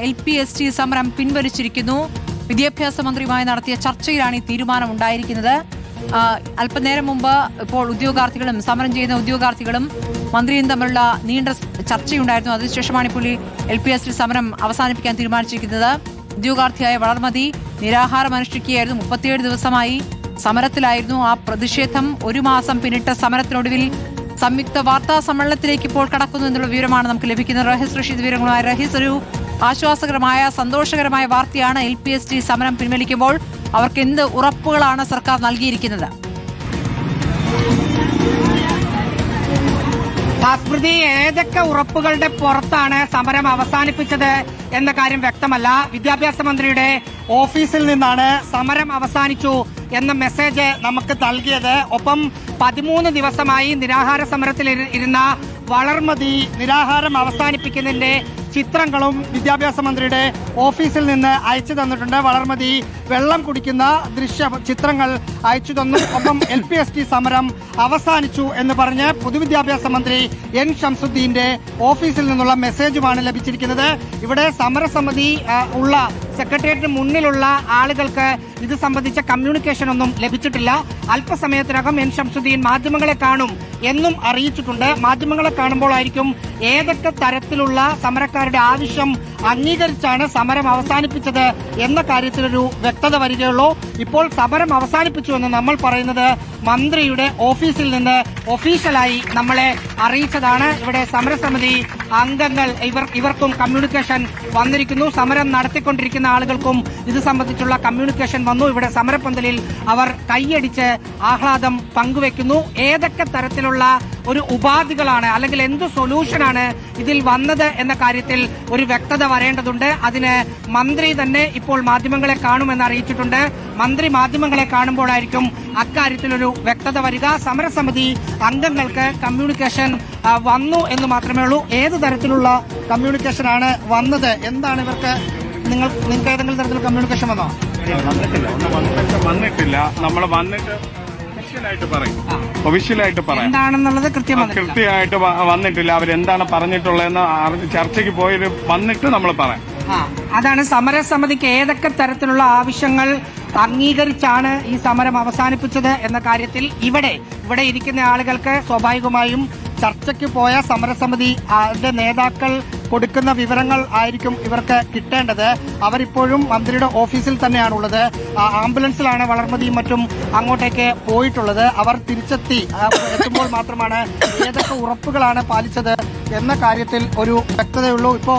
LPST സമരം പിൻവലിച്ചിരിക്കുന്നു. വിദ്യാഭ്യാസ മന്ത്രിയുമായി നടത്തിയ ചർച്ചയിലാണ് ഈ തീരുമാനം ഉണ്ടായിരിക്കുന്നത്. അല്പനേരം മുമ്പ് ഇപ്പോൾ ഉദ്യോഗാർത്ഥികളും സമരം ചെയ്യുന്ന ഉദ്യോഗാർത്ഥികളും മന്ത്രിയും തമ്മിലുള്ള നീണ്ട ചർച്ചയുണ്ടായിരുന്നു. അതിനുശേഷമാണ് ഇപ്പോൾ LPST സമരം അവസാനിപ്പിക്കാൻ തീരുമാനിച്ചിരിക്കുന്നത്. ഉദ്യോഗാർത്ഥിയായ വളർമതി നിരാഹാരം അനുഷ്ഠിക്കുകയായിരുന്നു. 37 ദിവസമായി സമരത്തിലായിരുന്നു. ആ പ്രതിഷേധം ഒരു മാസം പിന്നിട്ട സമരത്തിനൊടുവിൽ സംയുക്ത വാർത്താ സമ്മേളനത്തിലേക്ക് ഇപ്പോൾ കടക്കുന്നു എന്നുള്ള വിവരമാണ് നമുക്ക് ലഭിക്കുന്നത്. റഹീസ് റഷീദ് വിവരങ്ങളുമായി. റഹീസ്, ഒരു ആശ്വാസകരമായ സന്തോഷകരമായ വാർത്തയാണ്. LPST സമരം പിൻവലിക്കുമ്പോൾ അവർക്ക് എന്ത് ഉറപ്പുകളാണ് സർക്കാർ നൽകിയിരിക്കുന്നത്? സ്മൃതി, ഏതൊക്കെ ഉറപ്പുകളുടെ പുറത്താണ് സമരം അവസാനിപ്പിച്ചത് എന്ന കാര്യം വ്യക്തമല്ല. വിദ്യാഭ്യാസ മന്ത്രിയുടെ ഓഫീസിൽ നിന്നാണ് സമരം അവസാനിച്ചു എന്ന മെസ്സേജ് നമുക്ക് നൽകിയത്. ഒപ്പം 13 ദിവസമായി നിരാഹാര സമരത്തിൽ ഇരുന്ന വളർമതി നിരാഹാരം അവസാനിപ്പിക്കുന്നതിന്റെ ചിത്രങ്ങളും വിദ്യാഭ്യാസ മന്ത്രിയുടെ ഓഫീസിൽ നിന്ന് അയച്ചു തന്നിട്ടുണ്ട്. വളർമതി വെള്ളം കുടിക്കുന്ന ചിത്രങ്ങൾ അയച്ചു തന്നു. ഒപ്പം LPST സമരം അവസാനിച്ചു എന്ന് പറഞ്ഞ് പൊതുവിദ്യാഭ്യാസ മന്ത്രി N ഷംസുദ്ദീന്റെ ഓഫീസിൽ നിന്നുള്ള മെസ്സേജുമാണ് ലഭിച്ചിരിക്കുന്നത്. ഇവിടെ സമരസമിതി ഉള്ള സെക്രട്ടേറിയറ്റിന് മുന്നിലുള്ള ആളുകൾക്ക് ഇത് സംബന്ധിച്ച കമ്മ്യൂണിക്കേഷൻ ഒന്നും ലഭിച്ചിട്ടില്ല. അല്പസമയത്തിനകം N ഷംസുദ്ദീൻ മാധ്യമങ്ങളെ കാണും എന്നും അറിയിച്ചിട്ടുണ്ട്. മാധ്യമങ്ങളെ കാണുമ്പോഴായിരിക്കും ഏതൊക്കെ തരത്തിലുള്ള സമരക്കാരുടെ ആവശ്യം അംഗീകരിച്ചാണ് സമരം അവസാനിപ്പിച്ചത് എന്ന കാര്യത്തിലൊരു വ്യക്തത വരികയുള്ളൂ. ഇപ്പോൾ സമരം അവസാനിപ്പിച്ചു എന്ന് നമ്മൾ പറയുന്നത് മന്ത്രിയുടെ ഓഫീസിൽ നിന്ന് ഒഫീഷ്യലായി നമ്മളെ അറിയിച്ചതാണ്. ഇവിടെ സമരസമിതി അംഗങ്ങൾ ഇവർക്കും കമ്മ്യൂണിക്കേഷൻ വന്നിരിക്കുന്നു. സമരം നടത്തിക്കൊണ്ടിരിക്കുന്ന ആളുകൾക്കും ഇത് സംബന്ധിച്ചുള്ള കമ്മ്യൂണിക്കേഷൻ വന്നു. ഇവിടെ സമരപ്പന്തലിൽ അവർ കൈയടിച്ച് ആഹ്ലാദം പങ്കുവെക്കുന്നു. ഏതൊക്കെ തരത്തിലുള്ള ഒരു ഉപാധികളാണ് അല്ലെങ്കിൽ എന്ത് സൊല്യൂഷനാണ് ഇതിൽ വന്നത് എന്ന കാര്യത്തിൽ ഒരു വ്യക്തത വരേണ്ടതുണ്ട്. അതിന് മന്ത്രി തന്നെ ഇപ്പോൾ മാധ്യമങ്ങളെ കാണുമെന്ന് അറിയിച്ചിട്ടുണ്ട്. മന്ത്രി മാധ്യമങ്ങളെ കാണുമ്പോഴായിരിക്കും അക്കാര്യത്തിലൊരു വ്യക്തത വരിക. സമരസമിതി അംഗങ്ങൾക്ക് കമ്മ്യൂണിക്കേഷൻ വന്നു എന്ന് മാത്രമേ ഉള്ളൂ. ഏത് തരത്തിലുള്ള കമ്മ്യൂണിക്കേഷനാണ് വന്നത്? എന്താണ് നിങ്ങൾക്ക് ഏതെങ്കിലും തരത്തിൽ കമ്മ്യൂണിക്കേഷൻ വന്നോ? വന്നിട്ടില്ല. നമ്മൾ വന്നിട്ട് ഒഫീഷ്യലായിട്ട് പറയാം എന്താണെന്നുള്ളത് കൃത്യമായിട്ട് വന്നിട്ടില്ല. അവരെന്താണ് പറഞ്ഞിട്ടുള്ളതെന്ന് ചർച്ചയ്ക്ക് പോയിട്ട് വന്നിട്ട് നമ്മൾ പറയാം. അതാണ് സമരസമിതിക്ക് ഏതൊക്കെ തരത്തിലുള്ള ആവശ്യങ്ങൾ അംഗീകരിച്ചാണ് ഈ സമരം അവസാനിപ്പിച്ചത് എന്ന കാര്യത്തിൽ ഇവിടെ ഇരിക്കുന്ന ആളുകൾക്ക് സ്വാഭാവികമായും ചർച്ചയ്ക്ക് പോയ സമരസമിതി നേതാക്കൾ കൊടുക്കുന്ന വിവരങ്ങൾ ആയിരിക്കും ഇവർക്ക് കിട്ടേണ്ടത്. അവരിപ്പോഴും മന്ത്രിയുടെ ഓഫീസിൽ തന്നെയാണുള്ളത്. ആംബുലൻസിലാണ് വളർമതിയും മറ്റും അങ്ങോട്ടേക്ക് പോയിട്ടുള്ളത്. അവർ എത്തുമ്പോൾ മാത്രമാണ് ഏതൊക്കെ ഉറപ്പുകളാണ് പാലിച്ചത് എന്ന കാര്യത്തിൽ ഒരു വ്യക്തതയുള്ളൂ. ഇപ്പോ